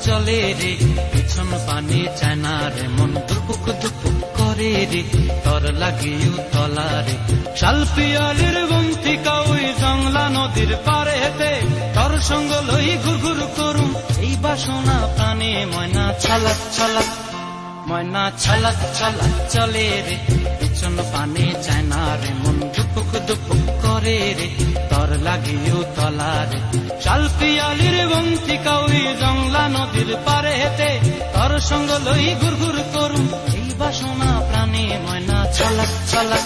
চলে রে পিছন পানে চায় না রে মন দুপুক দুপুক করে রে তর লাগিও তলারে শাল পিয়ালির বন্তিকা ওই জংলা নদীর পারে হেতে তর সঙ্গ লই ঘুরঘুর করুম এই বাসনা প্রাণে ময়না ছালাক ছালাক ময়না ছালাক ছালাক চলে রে পিছন পানে চায় না রে মন দুপুক দুপুক করে রে তর লাগিও তলারে শাল পিয়ালির বন্তিকা ওই জংলা নদীর পারে হেতে তর সঙ্গ লই ঘুরঘুর করুম এই বাসনা প্রাণে ময়না ছালাক ছালাক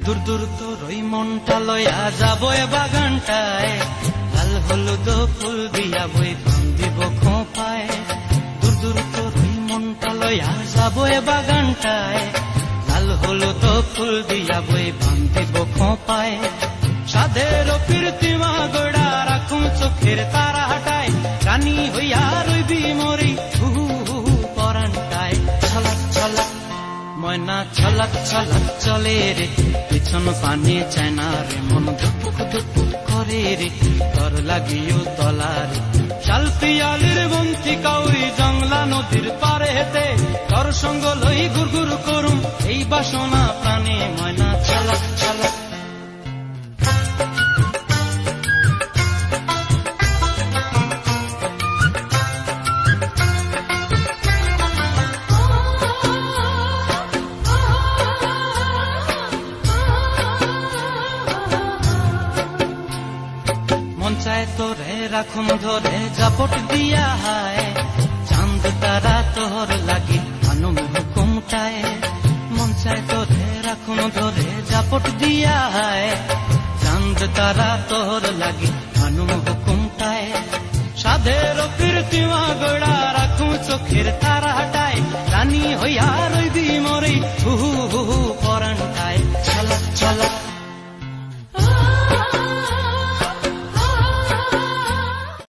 দূর দূর তোর ওই মনটা লয়া যাবো এ বাগানটায় লাল হলুদ ফুল দিয়া বই বান্ধিব খোঁপায় দূর দূর তোর ওই মনটা লয়া যাবো এ বাগানটায় লাল হলুদ ফুল দিয়া বই বান্ধিব খোঁপায় সাধের কীর্তিমা গোড়া রাখুন চোখের তারা হাটায় রানী হইয়া রইবি মরি হু হু পরানটায় ছলাক ছলাক ময়না ছলাক ছলাক চলে রে পিছন পানে চায় না রে মন ধুপুক ধুপুক করে রে তর লাগিও তলারে শাল পিয়ালির বন্তিকা ওই জংলা নদীর পারে হেতে তর সঙ্গ লই ঘুরঘুর করুম এই বাসনা প্রাণে ময়না ছলাক ছলাক তোরে রাখুন ধরে জাপট দিয়া হায় চাঁদ তারা তোর লাগি আনুম হুকুমটায় মন চায় তোরে রাখুন ধরে জাপট দিয়া হায় চাঁদ তারা তোর লাগি আনুম হুকুমটায় সাধের কীর্তিমা গোড়া রাখুন চোখের তারা হাটায় রানী হইয়া রইবি মরি হু হু